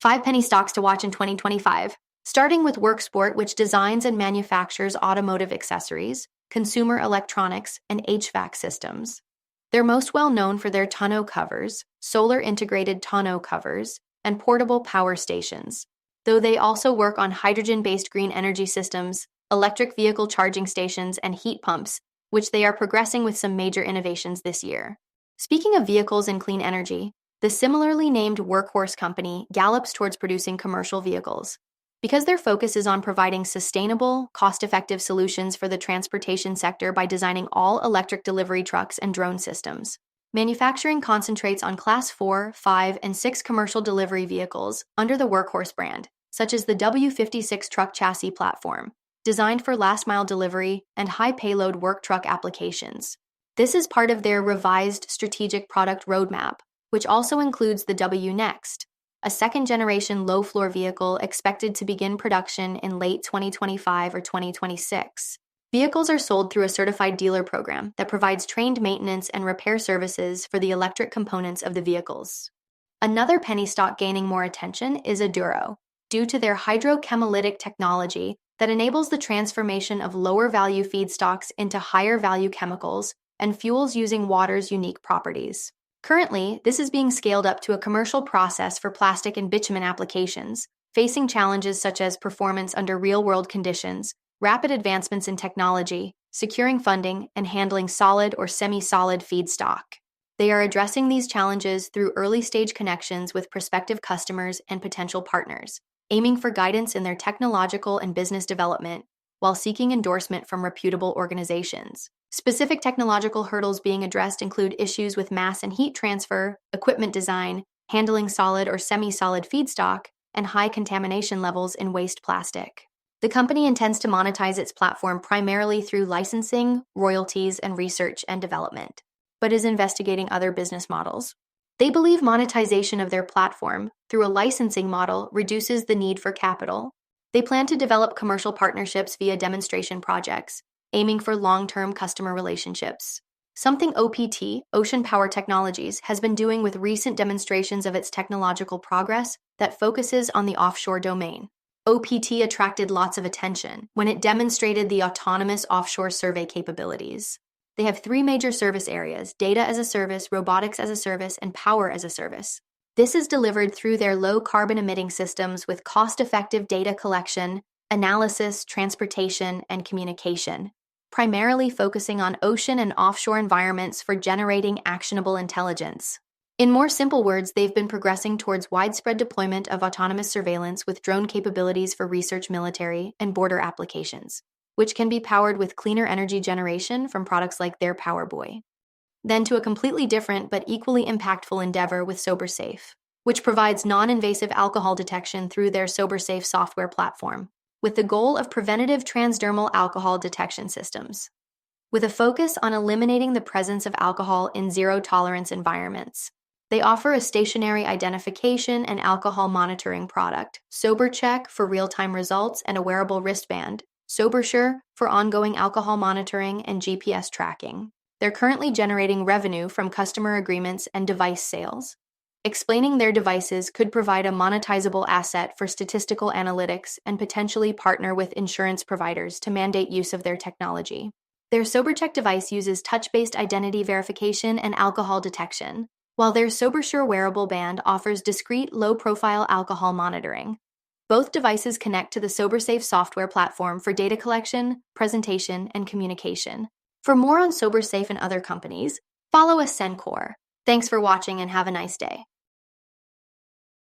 5 penny stocks to watch in 2025. Starting with Worksport, which designs and manufactures automotive accessories, consumer electronics, and HVAC systems. They're most well known for their tonneau covers, solar-integrated tonneau covers, and portable power stations, though they also work on hydrogen-based green energy systems, electric vehicle charging stations, and heat pumps, which they are progressing with some major innovations this year. Speaking of vehicles and clean energy, the similarly named Workhorse company gallops towards producing commercial vehicles. Because their focus is on providing sustainable, cost-effective solutions for the transportation sector by designing all-electric delivery trucks and drone systems. Manufacturing concentrates on Class 4, 5, and 6 commercial delivery vehicles under the Workhorse brand, such as the W56 truck chassis platform, designed for last-mile delivery and high-payload work truck applications. This is part of their revised strategic product roadmap, which also includes the W-Next, a second-generation low-floor vehicle expected to begin production in late 2025 or 2026. Vehicles are sold through a certified dealer program that provides trained maintenance and repair services for the electric components of the vehicles. Another penny stock gaining more attention is Aduro, due to their hydrochemolytic technology that enables the transformation of lower-value feedstocks into higher-value chemicals and fuels using water's unique properties. Currently, this is being scaled up to a commercial process for plastic and bitumen applications, facing challenges such as performance under real-world conditions, rapid advancements in technology, securing funding, and handling solid or semi-solid feedstock. They are addressing these challenges through early-stage connections with prospective customers and potential partners, aiming for guidance in their technological and business development while seeking endorsement from reputable organizations. Specific technological hurdles being addressed include issues with mass and heat transfer, equipment design, handling solid or semi-solid feedstock, and high contamination levels in waste plastic. The company intends to monetize its platform primarily through licensing, royalties, and research and development, but is investigating other business models. They believe monetization of their platform through a licensing model reduces the need for capital. They plan to develop commercial partnerships via demonstration projects, aiming for long-term customer relationships. Something OPT, Ocean Power Technologies, has been doing with recent demonstrations of its technological progress that focuses on the offshore domain. OPT attracted lots of attention when it demonstrated the autonomous offshore survey capabilities. They have 3 major service areas: data as a service, robotics as a service, and power as a service. This is delivered through their low-carbon emitting systems with cost-effective data collection, analysis, transportation, and communication, primarily focusing on ocean and offshore environments for generating actionable intelligence. In more simple words, they've been progressing towards widespread deployment of autonomous surveillance with drone capabilities for research, military, and border applications, which can be powered with cleaner energy generation from products like their Powerboy. Then to a completely different but equally impactful endeavor with Sobr, which provides non-invasive alcohol detection through their Sobr software platform, with the goal of preventative transdermal alcohol detection systems, with a focus on eliminating the presence of alcohol in zero-tolerance environments. They offer a stationary identification and alcohol monitoring product, SoberCheck for real-time results and a wearable wristband, SoberSure for ongoing alcohol monitoring and GPS tracking. They're currently generating revenue from customer agreements and device sales. Explaining their devices could provide a monetizable asset for statistical analytics and potentially partner with insurance providers to mandate use of their technology. Their SoberCheck device uses touch-based identity verification and alcohol detection, while their SoberSure wearable band offers discrete, low-profile alcohol monitoring. Both devices connect to the SoberSafe software platform for data collection, presentation, and communication. For more on SoberSafe and other companies, follow Ascencore. Thanks for watching and have a nice day.